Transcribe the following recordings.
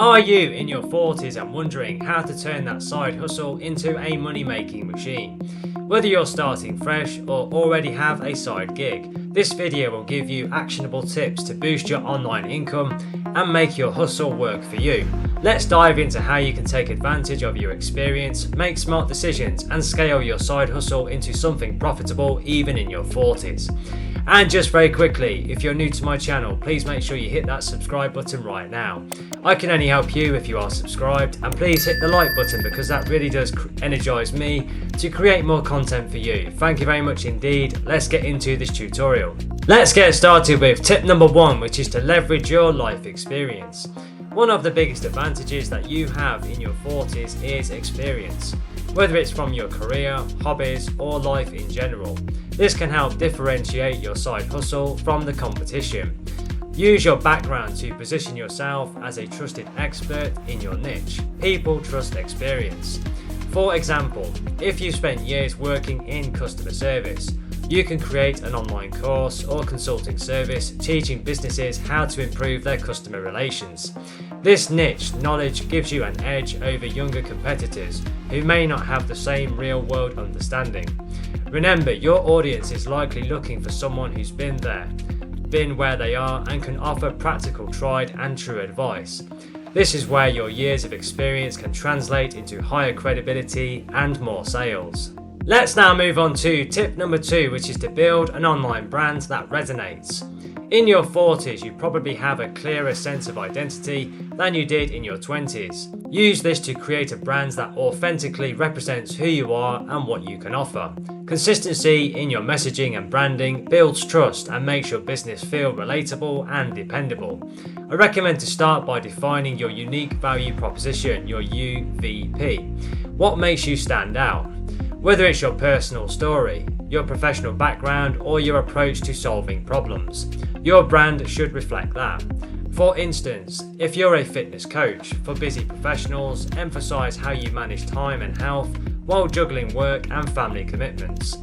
Are you in your 40s and wondering how to turn that side hustle into a money-making machine? Whether you're starting fresh or already have a side gig, this video will give you actionable tips to boost your online income and make your hustle work for you. Let's dive into how you can take advantage of your experience, make smart decisions, and scale your side hustle into something profitable even in your 40s. And just very quickly, if you're new to my channel, please make sure you hit that subscribe button right now. I can only help you if you are subscribed, and please hit the like button because that really does energize me to create more content for you. Thank you very much indeed. Let's get into this tutorial. Let's get started with tip number 1, which is to leverage your life experience. One of the biggest advantages that you have in your 40s is experience, whether it's from your career, hobbies, or life in general. This can help differentiate your side hustle from the competition. Use your background to position yourself as a trusted expert in your niche. People trust experience. For example, if you spent years working in customer service, you can create an online course or consulting service teaching businesses how to improve their customer relations. This niche knowledge gives you an edge over younger competitors who may not have the same real-world understanding. Remember, your audience is likely looking for someone who's been there, been where they are, and can offer practical, tried and true advice. This is where your years of experience can translate into higher credibility and more sales. Let's now move on to tip number 2, which is to build an online brand that resonates. In your 40s, you probably have a clearer sense of identity than you did in your 20s. Use this to create a brand that authentically represents who you are and what you can offer. Consistency in your messaging and branding builds trust and makes your business feel relatable and dependable. I recommend to start by defining your unique value proposition, your UVP. What makes you stand out? Whether it's your personal story, your professional background, or your approach to solving problems, your brand should reflect that. For instance, if you're a fitness coach for busy professionals, emphasize how you manage time and health while juggling work and family commitments.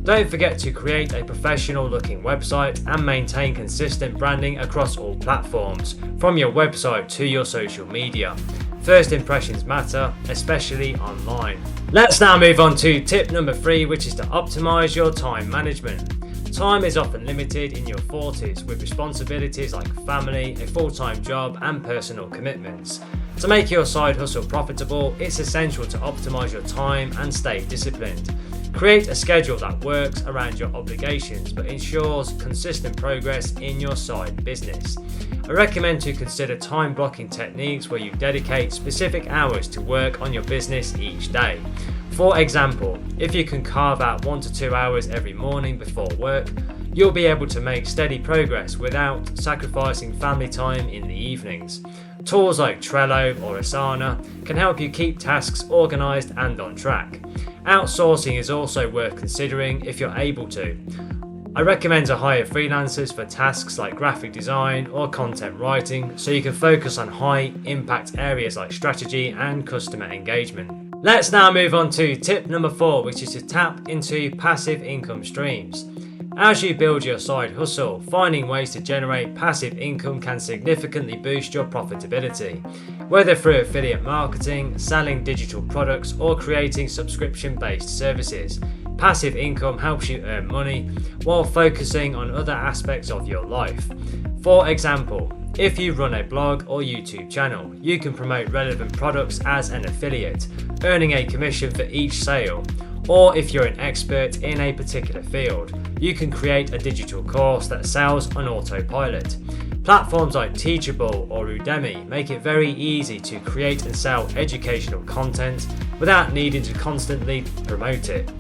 Don't forget to create a professional looking website and maintain consistent branding across all platforms, from your website to your social media. First impressions matter, especially online. Let's now move on to tip number 3, which is to optimize your time management. Time is often limited in your 40s with responsibilities like family, a full-time job, and personal commitments. To make your side hustle profitable, it's essential to optimize your time and stay disciplined. Create a schedule that works around your obligations but ensures consistent progress in your side business. I recommend to consider time blocking techniques where you dedicate specific hours to work on your business each day. For example, if you can carve out 1 to 2 hours every morning before work, you'll be able to make steady progress without sacrificing family time in the evenings. Tools like Trello or Asana can help you keep tasks organized and on track. Outsourcing is also worth considering if you're able to. I recommend to hire freelancers for tasks like graphic design or content writing so you can focus on high impact areas like strategy and customer engagement. Let's now move on to tip number 4, which is to tap into passive income streams. As you build your side hustle, finding ways to generate passive income can significantly boost your profitability. Whether through affiliate marketing, selling digital products, or creating subscription-based services, passive income helps you earn money while focusing on other aspects of your life. For example, if you run a blog or YouTube channel, you can promote relevant products as an affiliate, earning a commission for each sale. Or if you're an expert in a particular field, you can create a digital course that sells on autopilot. Platforms like Teachable or Udemy make it very easy to create and sell educational content without needing to constantly promote it.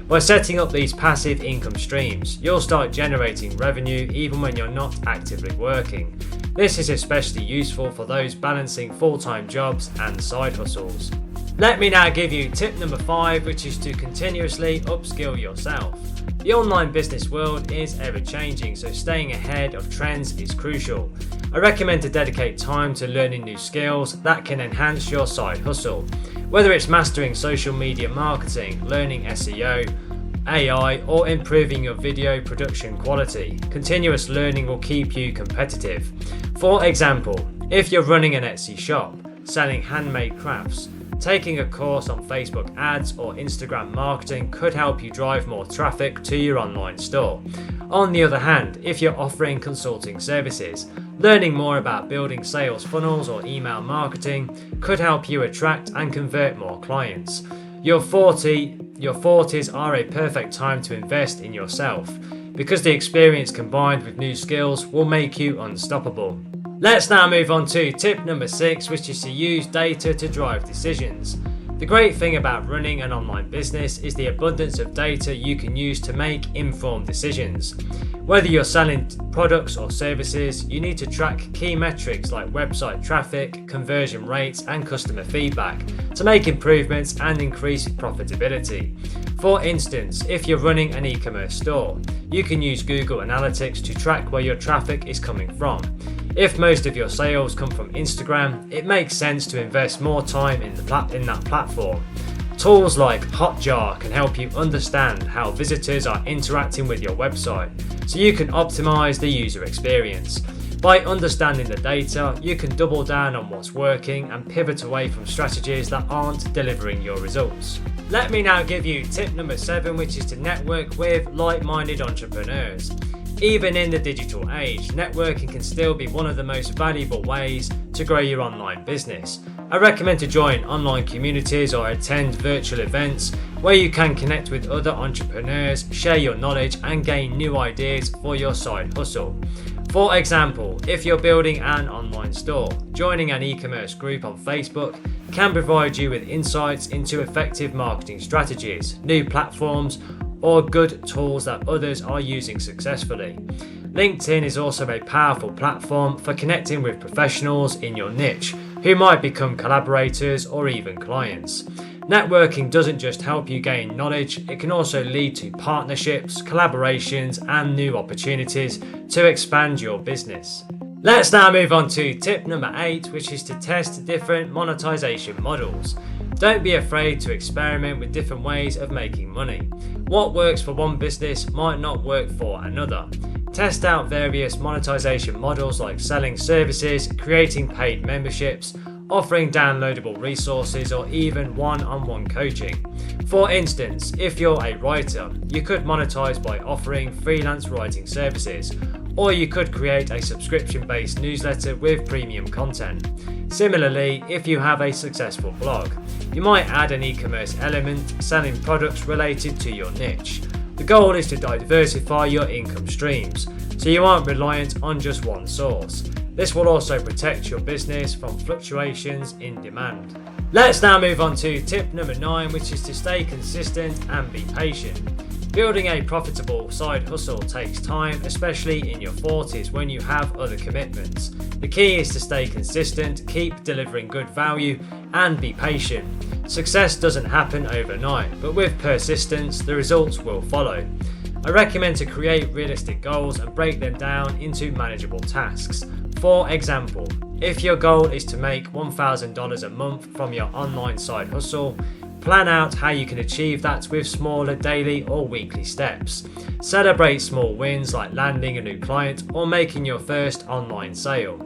By setting up these passive income streams, you'll start generating revenue even when you're not actively working. This is especially useful for those balancing full-time jobs and side hustles. Let me now give you tip number 5, which is to continuously upskill yourself. The online business world is ever changing, so staying ahead of trends is crucial. I recommend to dedicate time to learning new skills that can enhance your side hustle. Whether it's mastering social media marketing, learning SEO, AI, or improving your video production quality, continuous learning will keep you competitive. For example, If you're running an Etsy shop, selling handmade crafts, taking a course on Facebook ads or Instagram marketing could help you drive more traffic to your online store. On the other hand, if you're offering consulting services, learning more about building sales funnels or email marketing could help you attract and convert more clients. Your 40s are a perfect time to invest in yourself, because the experience combined with new skills will make you unstoppable. Let's now move on to tip number 6, which is to use data to drive decisions. The great thing about running an online business is the abundance of data you can use to make informed decisions. Whether you're selling products or services, you need to track key metrics like website traffic, conversion rates, and customer feedback to make improvements and increase profitability. For instance, if you're running an e-commerce store, you can use Google Analytics to track where your traffic is coming from. If most of your sales come from Instagram, it makes sense to invest more time in that platform. Tools like Hotjar can help you understand how visitors are interacting with your website, so you can optimize the user experience. By understanding the data, you can double down on what's working and pivot away from strategies that aren't delivering your results. Let me now give you tip number 7, which is to network with like-minded entrepreneurs. Even in the digital age, networking can still be one of the most valuable ways to grow your online business. I recommend to join online communities or attend virtual events where you can connect with other entrepreneurs, share your knowledge, and gain new ideas for your side hustle. For example, if you're building an online store, joining an e-commerce group on Facebook can provide you with insights into effective marketing strategies, new platforms, or good tools that others are using successfully. LinkedIn is also a powerful platform for connecting with professionals in your niche who might become collaborators or even clients. Networking doesn't just help you gain knowledge, it can also lead to partnerships, collaborations, and new opportunities to expand your business. Let's now move on to tip number 8, which is to test different monetization models. Don't be afraid to experiment with different ways of making money. What works for one business might not work for another. Test out various monetization models like selling services, creating paid memberships, offering downloadable resources, or even one-on-one coaching. For instance, if you're a writer, you could monetize by offering freelance writing services, or you could create a subscription-based newsletter with premium content. Similarly, if you have a successful blog, you might add an e-commerce element selling products related to your niche. The goal is to diversify your income streams, so you aren't reliant on just one source. This will also protect your business from fluctuations in demand. Let's now move on to tip number 9, which is to stay consistent and be patient. Building a profitable side hustle takes time, especially in your 40s when you have other commitments. The key is to stay consistent, keep delivering good value, and be patient. Success doesn't happen overnight, but with persistence, the results will follow. I recommend to create realistic goals and break them down into manageable tasks. For example, if your goal is to make $1,000 a month from your online side hustle, plan out how you can achieve that with smaller daily or weekly steps. Celebrate small wins like landing a new client or making your first online sale.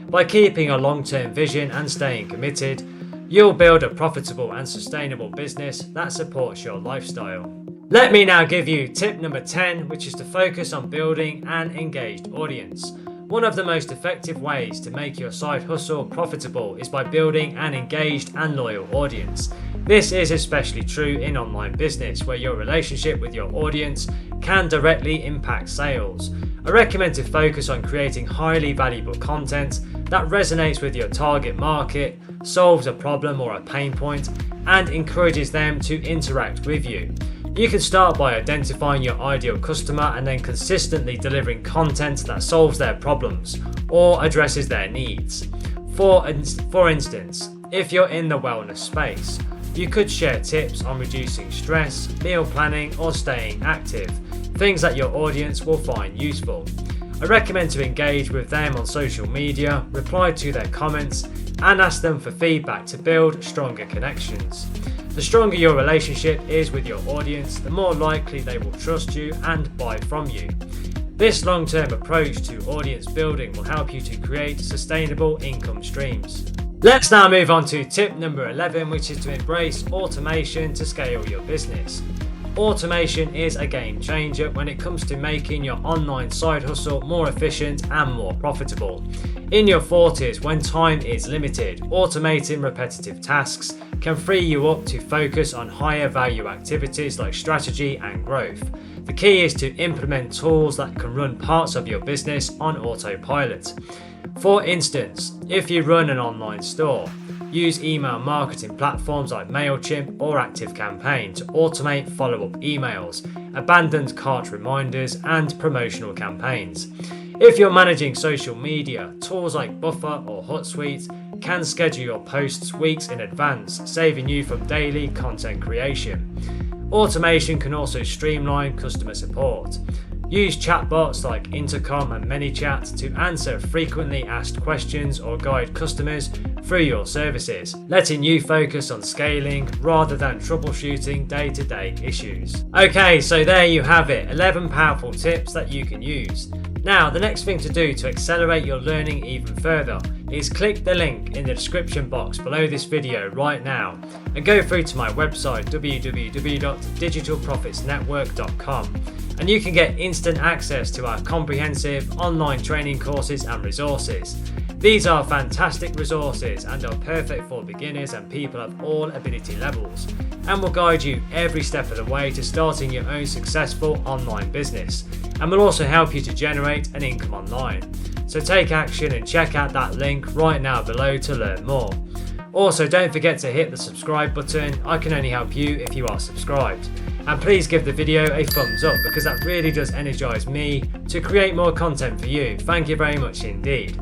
By keeping a long-term vision and staying committed, you'll build a profitable and sustainable business that supports your lifestyle. Let me now give you tip number 10, which is to focus on building an engaged audience. One of the most effective ways to make your side hustle profitable is by building an engaged and loyal audience. This is especially true in online business, where your relationship with your audience can directly impact sales. I recommend to focus on creating highly valuable content that resonates with your target market, solves a problem or a pain point, and encourages them to interact with you. You can start by identifying your ideal customer and then consistently delivering content that solves their problems or addresses their needs. For instance, if you're in the wellness space, you could share tips on reducing stress, meal planning, or staying active, things that your audience will find useful. I recommend to engage with them on social media, reply to their comments, and ask them for feedback to build stronger connections. The stronger your relationship is with your audience, the more likely they will trust you and buy from you. This long-term approach to audience building will help you to create sustainable income streams. Let's now move on to tip number 11, which is to embrace automation to scale your business. Automation is a game changer when it comes to making your online side hustle more efficient and more profitable. In your 40s, when time is limited, automating repetitive tasks can free you up to focus on higher value activities like strategy and growth. The key is to implement tools that can run parts of your business on autopilot. For instance, if you run an online store, use email marketing platforms like MailChimp or ActiveCampaign to automate follow-up emails, abandoned cart reminders, and promotional campaigns. If you're managing social media, tools like Buffer or Hootsuite can schedule your posts weeks in advance, saving you from daily content creation. Automation can also streamline customer support. Use chatbots like Intercom and ManyChat to answer frequently asked questions or guide customers through your services, letting you focus on scaling rather than troubleshooting day-to-day issues. Okay, so there you have it, 11 powerful tips that you can use. Now, the next thing to do to accelerate your learning even further is click the link in the description box below this video right now and go through to my website www.digitalprofitsnetwork.com, and you can get instant access to our comprehensive online training courses and resources. These are fantastic resources and are perfect for beginners and people of all ability levels, and will guide you every step of the way to starting your own successful online business, and will also help you to generate an income online. So take action and check out that link right now below to learn more. Also, don't forget to hit the subscribe button. I can only help you if you are subscribed. And please give the video a thumbs up because that really does energize me to create more content for you. Thank you very much indeed.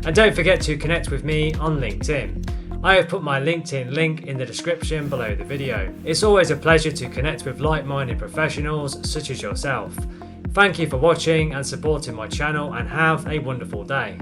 And don't forget to connect with me on LinkedIn. I have put my LinkedIn link in the description below the video. It's always a pleasure to connect with like-minded professionals such as yourself. Thank you for watching and supporting my channel, and have a wonderful day.